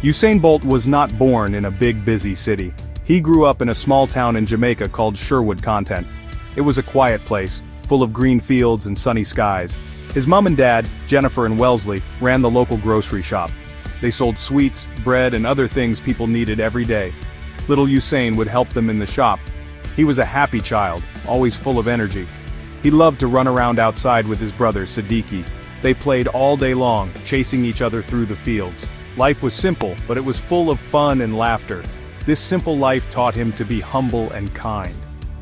Usain Bolt was not born in a big busy city. He grew up in a small town in Jamaica called Sherwood Content. It was a quiet place, full of green fields and sunny skies. His mom and dad, Jennifer and Wellesley, ran the local grocery shop. They sold sweets, bread and other things people needed every day. Little Usain would help them in the shop. He was a happy child, always full of energy. He loved to run around outside with his brother Siddiqui. They played all day long, chasing each other through the fields. Life was simple, but it was full of fun and laughter. This simple life taught him to be humble and kind.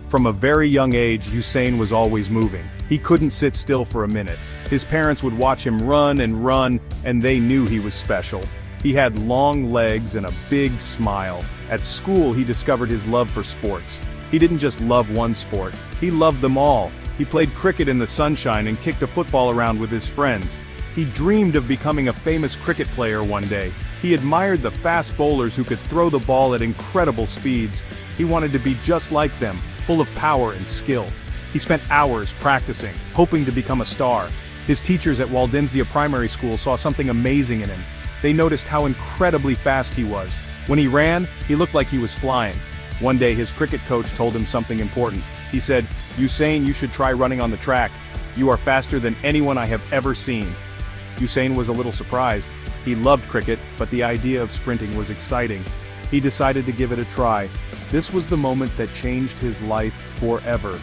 From a very young age, Usain was always moving. He couldn't sit still for a minute. His parents would watch him run, and they knew he was special. He had long legs and a big smile. At school, he discovered his love for sports. He didn't just love one sport, he loved them all. He played cricket in the sunshine and kicked a football around with his friends. He dreamed of becoming a famous cricket player one day. He admired the fast bowlers who could throw the ball at incredible speeds. He wanted to be just like them, full of power and skill. He spent hours practicing, hoping to become a star. His teachers at Waldensia Primary School saw something amazing in him. They noticed how incredibly fast he was. When he ran, he looked like he was flying. One day his cricket coach told him something important. He said, "Usain, you should try running on the track. You are faster than anyone I have ever seen." Usain was a little surprised. He loved cricket, but the idea of sprinting was exciting. He decided to give it a try. This was the moment that changed his life forever.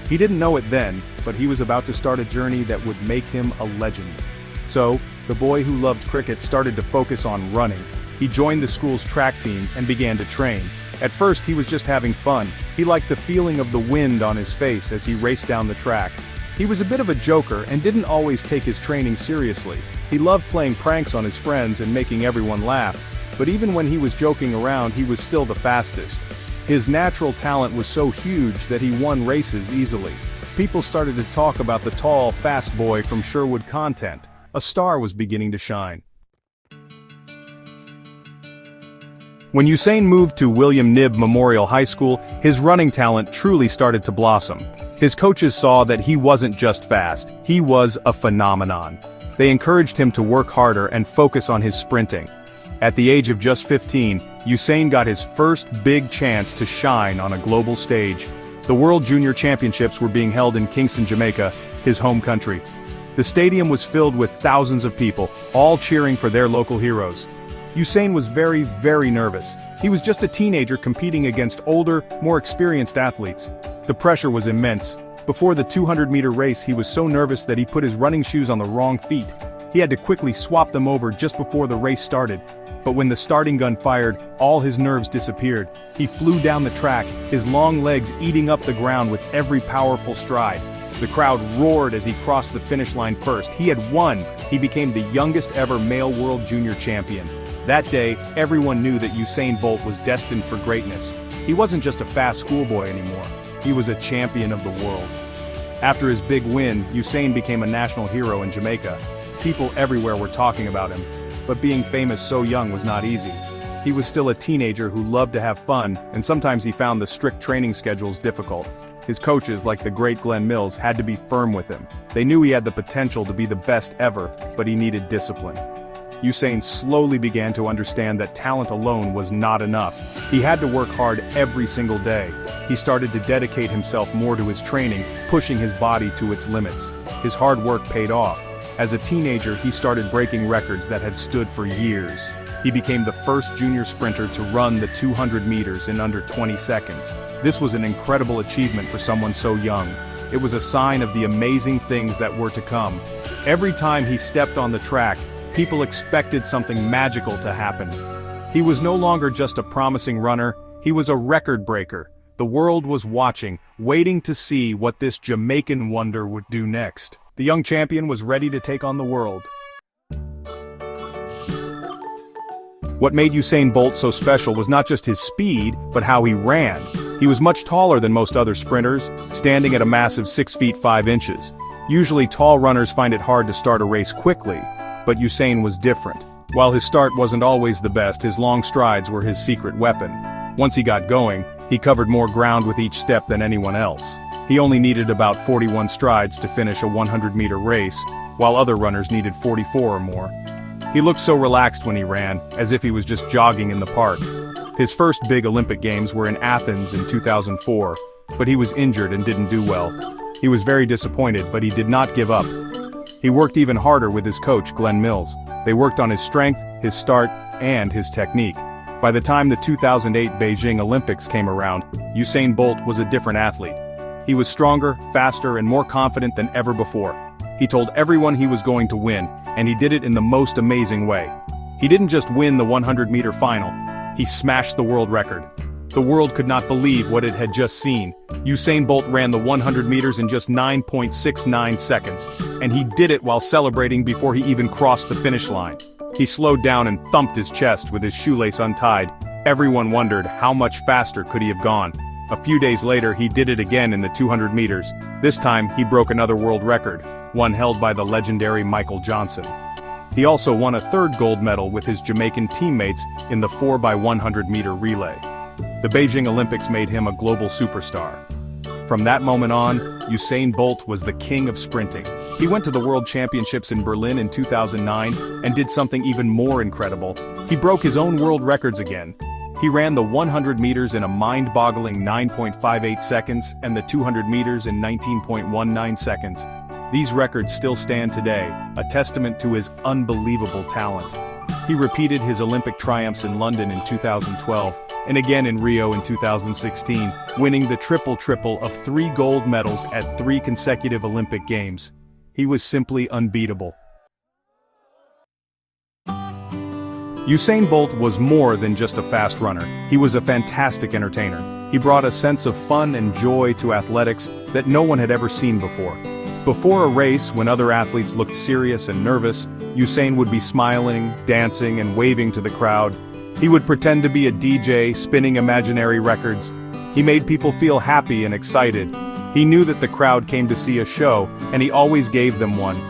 He didn't know it then, but he was about to start a journey that would make him a legend. So, the boy who loved cricket started to focus on running. He joined the school's track team and began to train. At first he was just having fun. He liked the feeling of the wind on his face as he raced down the track. He was a bit of a joker and didn't always take his training seriously. He loved playing pranks on his friends and making everyone laugh. But even when he was joking around, he was still the fastest. His natural talent was so huge that he won races easily. People started to talk about the tall, fast boy from Sherwood Content. A star was beginning to shine. When Usain moved to William Knibb Memorial High School, his running talent truly started to blossom. His coaches saw that he wasn't just fast, he was a phenomenon. They encouraged him to work harder and focus on his sprinting. At the age of just 15, Usain got his first big chance to shine on a global stage. The World Junior Championships were being held in Kingston, Jamaica, his home country. The stadium was filled with thousands of people, all cheering for their local heroes. Usain was very nervous. He was just a teenager competing against older, more experienced athletes. The pressure was immense. Before the 200-meter race, he was so nervous that he put his running shoes on the wrong feet. He had to quickly swap them over just before the race started. But when the starting gun fired, all his nerves disappeared. He flew down the track, his long legs eating up the ground with every powerful stride. The crowd roared as he crossed the finish line first. He had won. He became the youngest ever male world junior champion. That day, everyone knew that Usain Bolt was destined for greatness. He wasn't just a fast schoolboy anymore. He was a champion of the world. After his big win, Usain became a national hero in Jamaica. People everywhere were talking about him. But being famous so young was not easy. He was still a teenager who loved to have fun, and sometimes he found the strict training schedules difficult. His coaches, like the great Glenn Mills, had to be firm with him. They knew he had the potential to be the best ever, but he needed discipline. Usain slowly began to understand that talent alone was not enough. He had to work hard every single day. He started to dedicate himself more to his training, pushing his body to its limits. His hard work paid off. As a teenager, he started breaking records that had stood for years. He became the first junior sprinter to run the 200 meters in under 20 seconds. This was an incredible achievement for someone so young. It was a sign of the amazing things that were to come. Every time he stepped on the track, people expected something magical to happen. He was no longer just a promising runner, he was a record breaker. The world was watching, waiting to see what this Jamaican wonder would do next. The young champion was ready to take on the world. What made Usain Bolt so special was not just his speed, but how he ran. He was much taller than most other sprinters, standing at a massive 6 feet 5 inches. Usually tall runners find it hard to start a race quickly, but Usain was different. While his start wasn't always the best, his long strides were his secret weapon. Once he got going, he covered more ground with each step than anyone else. He only needed about 41 strides to finish a 100-meter race, while other runners needed 44 or more. He looked so relaxed when he ran, as if he was just jogging in the park. His first big Olympic Games were in Athens in 2004, but he was injured and didn't do well. He was very disappointed, but he did not give up. He worked even harder with his coach, Glenn Mills. They worked on his strength, his start, and his technique. By the time the 2008 Beijing Olympics came around, Usain Bolt was a different athlete. He was stronger, faster, and more confident than ever before. He told everyone he was going to win, and he did it in the most amazing way. He didn't just win the 100-meter final, he smashed the world record. The world could not believe what it had just seen. Usain Bolt ran the 100 meters in just 9.69 seconds, and he did it while celebrating before he even crossed the finish line. He slowed down and thumped his chest with his shoelace untied. Everyone wondered how much faster could he have gone. A few days later, he did it again in the 200 meters. This time, he broke another world record, one held by the legendary Michael Johnson. He also won a third gold medal with his Jamaican teammates in the 4x100 meter relay. The Beijing Olympics made him a global superstar. From that moment on, Usain Bolt was the king of sprinting. He went to the World Championships in Berlin in 2009 and did something even more incredible. He broke his own world records again. He ran the 100 meters in a mind-boggling 9.58 seconds and the 200 meters in 19.19 seconds. These records still stand today, a testament to his unbelievable talent. He repeated his Olympic triumphs in London in 2012, and again in Rio in 2016, winning the triple-triple of 3 gold medals at 3 consecutive Olympic Games. He was simply unbeatable. Usain Bolt was more than just a fast runner. He was a fantastic entertainer. He brought a sense of fun and joy to athletics that no one had ever seen before. Before a race, when other athletes looked serious and nervous, Usain would be smiling, dancing, and waving to the crowd. He would pretend to be a DJ, spinning imaginary records. He made people feel happy and excited. He knew that the crowd came to see a show, and he always gave them one.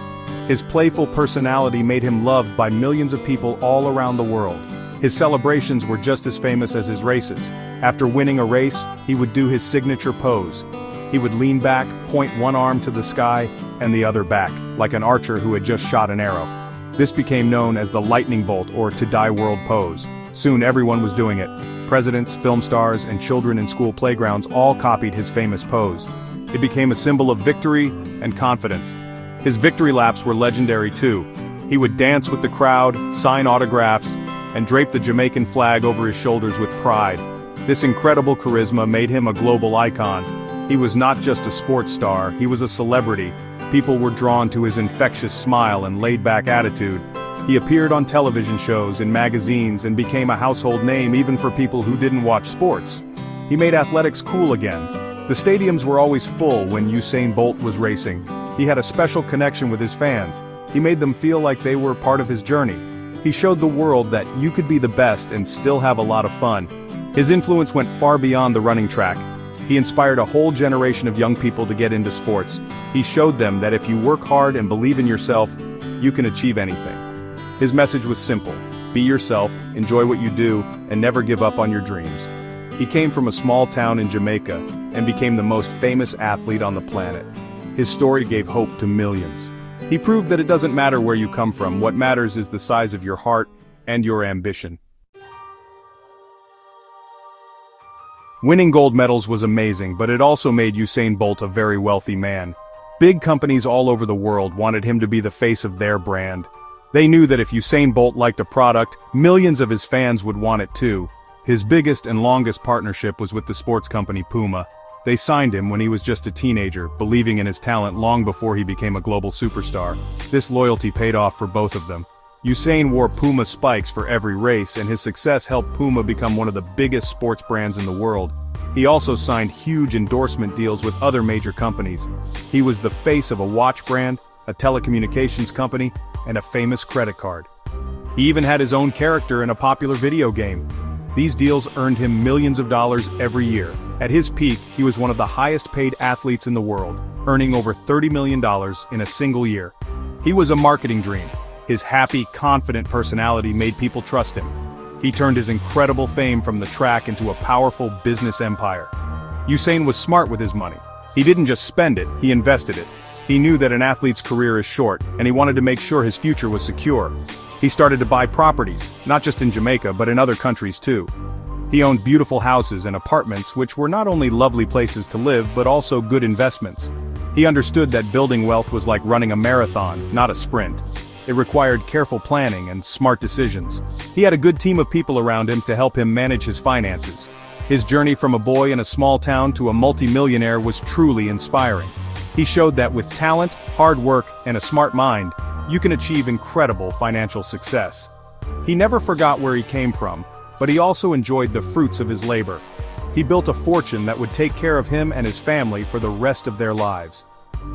His playful personality made him loved by millions of people all around the world. His celebrations were just as famous as his races. After winning a race, he would do his signature pose. He would lean back, point one arm to the sky, and the other back, like an archer who had just shot an arrow. This became known as the lightning bolt or to die world pose. Soon everyone was doing it. Presidents, film stars, and children in school playgrounds all copied his famous pose. It became a symbol of victory and confidence. His victory laps were legendary too. He would dance with the crowd, sign autographs, and drape the Jamaican flag over his shoulders with pride. This incredible charisma made him a global icon. He was not just a sports star, he was a celebrity. People were drawn to his infectious smile and laid-back attitude. He appeared on television shows, in magazines, and became a household name even for people who didn't watch sports. He made athletics cool again. The stadiums were always full when Usain Bolt was racing. He had a special connection with his fans. He made them feel like they were part of his journey. He showed the world that you could be the best and still have a lot of fun. His influence went far beyond the running track. He inspired a whole generation of young people to get into sports. He showed them that if you work hard and believe in yourself, you can achieve anything. His message was simple: be yourself, enjoy what you do, and never give up on your dreams. He came from a small town in Jamaica and became the most famous athlete on the planet. His story gave hope to millions. He proved that it doesn't matter where you come from, what matters is the size of your heart and your ambition. Winning gold medals was amazing, but it also made Usain Bolt a very wealthy man. Big companies all over the world wanted him to be the face of their brand. They knew that if Usain Bolt liked a product, millions of his fans would want it too. His biggest and longest partnership was with the sports company Puma. They signed him when he was just a teenager, believing in his talent long before he became a global superstar. This loyalty paid off for both of them. Usain wore Puma spikes for every race, and his success helped Puma become one of the biggest sports brands in the world. He also signed huge endorsement deals with other major companies. He was the face of a watch brand, a telecommunications company, and a famous credit card. He even had his own character in a popular video game. These deals earned him millions of dollars every year. At his peak, he was one of the highest-paid athletes in the world, earning over $30 million in a single year. He was a marketing dream. His happy, confident personality made people trust him. He turned his incredible fame from the track into a powerful business empire. Usain was smart with his money. He didn't just spend it, he invested it. He knew that an athlete's career is short, and he wanted to make sure his future was secure. He started to buy properties, not just in Jamaica but in other countries too. He owned beautiful houses and apartments which were not only lovely places to live but also good investments. He understood that building wealth was like running a marathon, not a sprint. It required careful planning and smart decisions. He had a good team of people around him to help him manage his finances. His journey from a boy in a small town to a multi-millionaire was truly inspiring. He showed that with talent, hard work, and a smart mind, you can achieve incredible financial success. He never forgot where he came from, but he also enjoyed the fruits of his labor. He built a fortune that would take care of him and his family for the rest of their lives.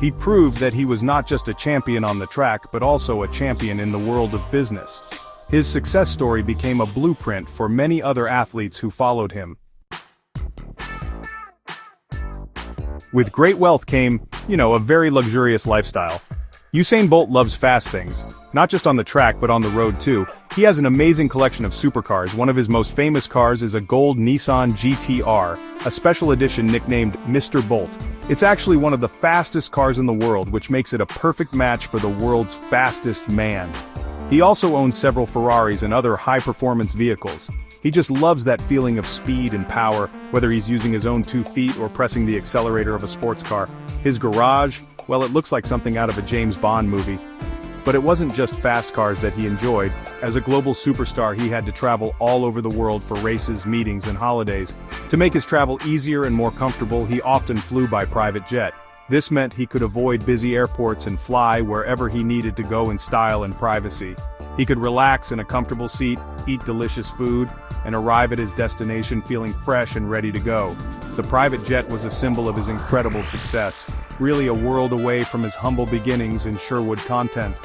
He proved that he was not just a champion on the track but also a champion in the world of business. His success story became a blueprint for many other athletes who followed him. With great wealth came, a very luxurious lifestyle. Usain Bolt loves fast things, not just on the track but on the road too. He has an amazing collection of supercars. One of his most famous cars is a gold Nissan GT-R, a special edition nicknamed Mr. Bolt. It's actually one of the fastest cars in the world, which makes it a perfect match for the world's fastest man. He also owns several Ferraris and other high-performance vehicles. He just loves that feeling of speed and power, whether he's using his own 2 feet or pressing the accelerator of a sports car. His garage, well, it looks like something out of a James Bond movie. But it wasn't just fast cars that he enjoyed. As a global superstar, he had to travel all over the world for races, meetings, and holidays. To make his travel easier and more comfortable, he often flew by private jet. This meant he could avoid busy airports and fly wherever he needed to go in style and privacy. He could relax in a comfortable seat, eat delicious food, and arrive at his destination feeling fresh and ready to go. The private jet was a symbol of his incredible success, really a world away from his humble beginnings in Sherwood Content.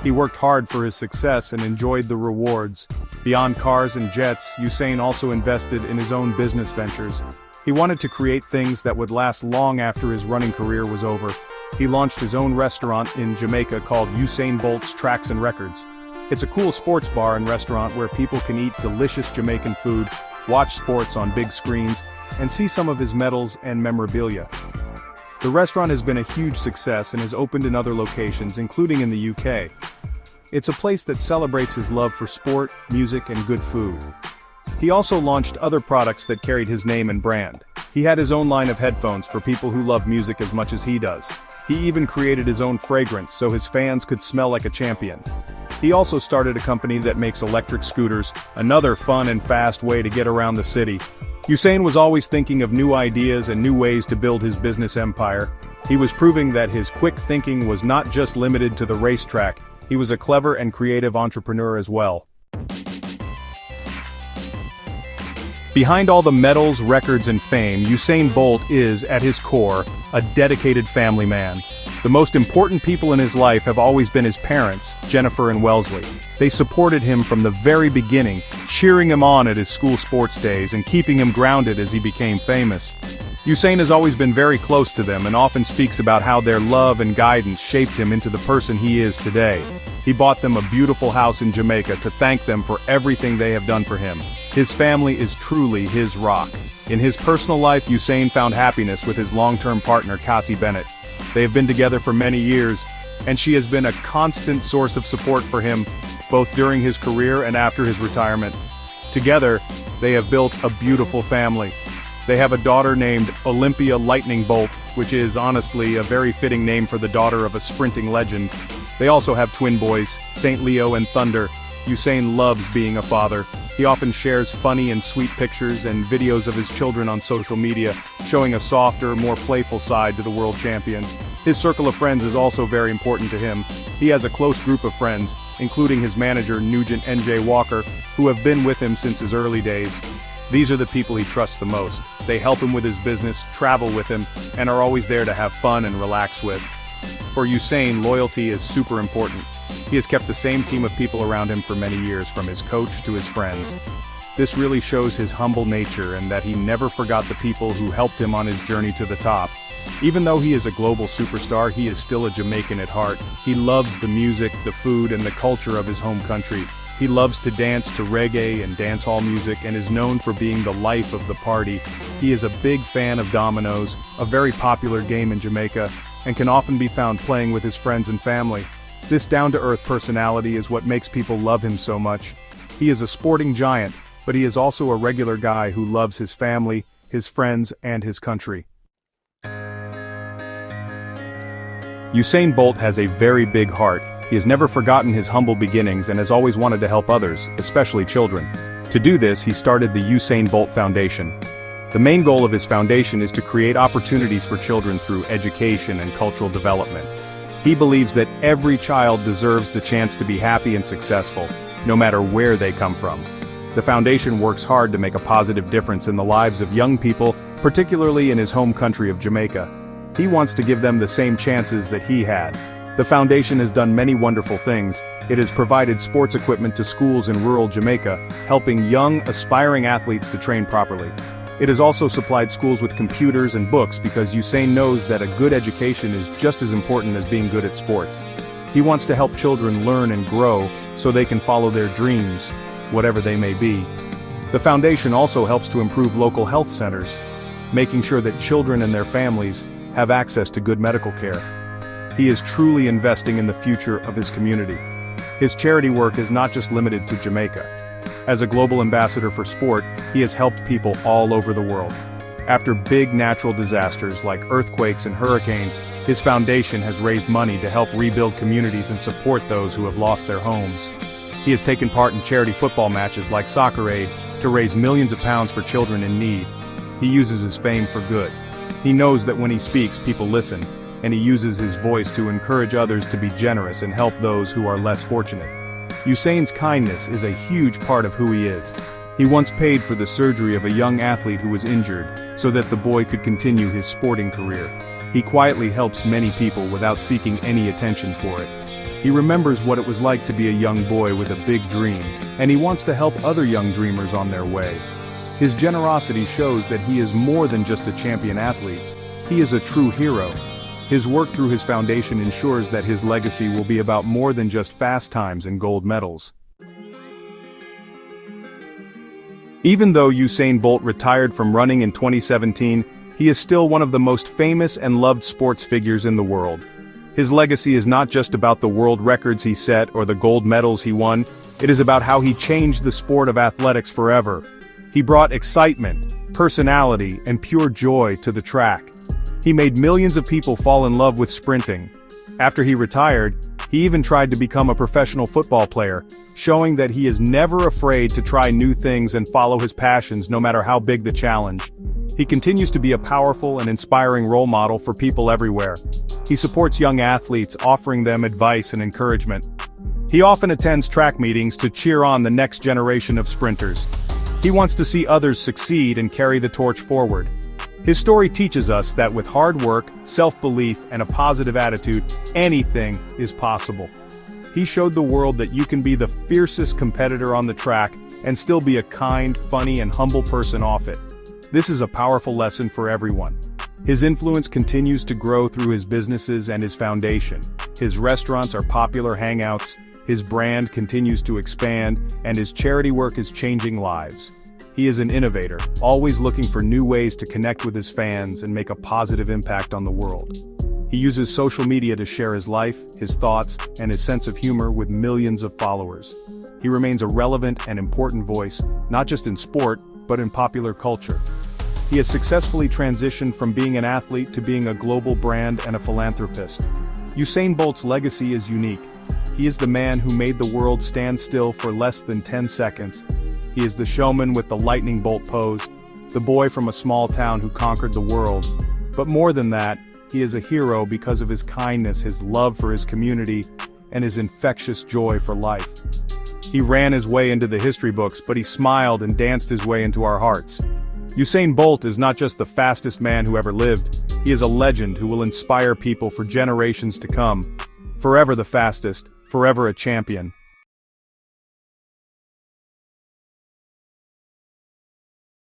He worked hard for his success and enjoyed the rewards. Beyond cars and jets, Usain also invested in his own business ventures. He wanted to create things that would last long after his running career was over. He launched his own restaurant in Jamaica called Usain Bolt's Tracks and Records. It's a cool sports bar and restaurant where people can eat delicious Jamaican food, watch sports on big screens, and see some of his medals and memorabilia. The restaurant has been a huge success and has opened in other locations, including in the UK. It's a place that celebrates his love for sport, music, and good food. He also launched other products that carried his name and brand. He had his own line of headphones for people who love music as much as he does. He even created his own fragrance so his fans could smell like a champion. He also started a company that makes electric scooters, another fun and fast way to get around the city. Usain was always thinking of new ideas and new ways to build his business empire. He was proving that his quick thinking was not just limited to the racetrack. He was a clever and creative entrepreneur as well. Behind all the medals, records, and fame, Usain Bolt is, at his core, a dedicated family man. The most important people in his life have always been his parents, Jennifer and Wellesley. They supported him from the very beginning, cheering him on at his school sports days and keeping him grounded as he became famous. Usain has always been very close to them and often speaks about how their love and guidance shaped him into the person he is today. He bought them a beautiful house in Jamaica to thank them for everything they have done for him. His family is truly his rock. In his personal life, Usain found happiness with his long-term partner Kasi Bennett. They have been together for many years, and she has been a constant source of support for him, both during his career and after his retirement. Together, they have built a beautiful family. They have a daughter named Olympia Lightning Bolt, which is honestly a very fitting name for the daughter of a sprinting legend. They also have twin boys, St. Leo and Thunder. Usain loves being a father. He often shares funny and sweet pictures and videos of his children on social media, showing a softer, more playful side to the world champion. His circle of friends is also very important to him. He has a close group of friends, including his manager Nugent N.J. Walker, who have been with him since his early days. These are the people he trusts the most. They help him with his business, travel with him, and are always there to have fun and relax with. For Usain, loyalty is super important. He has kept the same team of people around him for many years, from his coach to his friends. This really shows his humble nature and that he never forgot the people who helped him on his journey to the top. Even though he is a global superstar, he is still a Jamaican at heart. He loves the music, the food, and the culture of his home country. He loves to dance to reggae and dancehall music and is known for being the life of the party. He is a big fan of dominoes, a very popular game in Jamaica, and can often be found playing with his friends and family. This down-to-earth personality is what makes people love him so much. He is a sporting giant, but he is also a regular guy who loves his family, his friends, and his country. Usain Bolt has a very big heart. He has never forgotten his humble beginnings and has always wanted to help others, especially children. To do this, he started the Usain Bolt Foundation. The main goal of his foundation is to create opportunities for children through education and cultural development. He believes that every child deserves the chance to be happy and successful, no matter where they come from. The foundation works hard to make a positive difference in the lives of young people, particularly in his home country of Jamaica. He wants to give them the same chances that he had. The foundation has done many wonderful things. It has provided sports equipment to schools in rural Jamaica, helping young, aspiring athletes to train properly. It has also supplied schools with computers and books because Usain knows that a good education is just as important as being good at sports. He wants to help children learn and grow so they can follow their dreams, whatever they may be. The foundation also helps to improve local health centers, making sure that children and their families have access to good medical care. He is truly investing in the future of his community. His charity work is not just limited to Jamaica. As a global ambassador for sport, he has helped people all over the world. After big natural disasters like earthquakes and hurricanes, his foundation has raised money to help rebuild communities and support those who have lost their homes. He has taken part in charity football matches like Soccer Aid to raise millions of pounds for children in need. He uses his fame for good. He knows that when he speaks, people listen, and he uses his voice to encourage others to be generous and help those who are less fortunate. Usain's kindness is a huge part of who he is. He once paid for the surgery of a young athlete who was injured, so that the boy could continue his sporting career. He quietly helps many people without seeking any attention for it. He remembers what it was like to be a young boy with a big dream, and he wants to help other young dreamers on their way. His generosity shows that he is more than just a champion athlete. He is a true hero. His work through his foundation ensures that his legacy will be about more than just fast times and gold medals. Even though Usain Bolt retired from running in 2017, he is still one of the most famous and loved sports figures in the world. His legacy is not just about the world records he set or the gold medals he won, it is about how he changed the sport of athletics forever. He brought excitement, personality, and pure joy to the track. He made millions of people fall in love with sprinting. After he retired, he even tried to become a professional football player, showing that he is never afraid to try new things and follow his passions no matter how big the challenge. He continues to be a powerful and inspiring role model for people everywhere. He supports young athletes, offering them advice and encouragement. He often attends track meetings to cheer on the next generation of sprinters. He wants to see others succeed and carry the torch forward. His story teaches us that with hard work, self-belief, and a positive attitude, anything is possible. He showed the world that you can be the fiercest competitor on the track and still be a kind, funny, and humble person off it. This is a powerful lesson for everyone. His influence continues to grow through his businesses and his foundation. His restaurants are popular hangouts, his brand continues to expand, and his charity work is changing lives. He is an innovator, always looking for new ways to connect with his fans and make a positive impact on the world. He uses social media to share his life, his thoughts, and his sense of humor with millions of followers. He remains a relevant and important voice, not just in sport, but in popular culture. He has successfully transitioned from being an athlete to being a global brand and a philanthropist. Usain Bolt's legacy is unique. He is the man who made the world stand still for less than 10 seconds. He is the showman with the lightning bolt pose, the boy from a small town who conquered the world. But more than that, he is a hero because of his kindness, his love for his community, and his infectious joy for life. He ran his way into the history books, but he smiled and danced his way into our hearts. Usain Bolt is not just the fastest man who ever lived, he is a legend who will inspire people for generations to come. Forever the fastest, forever a champion.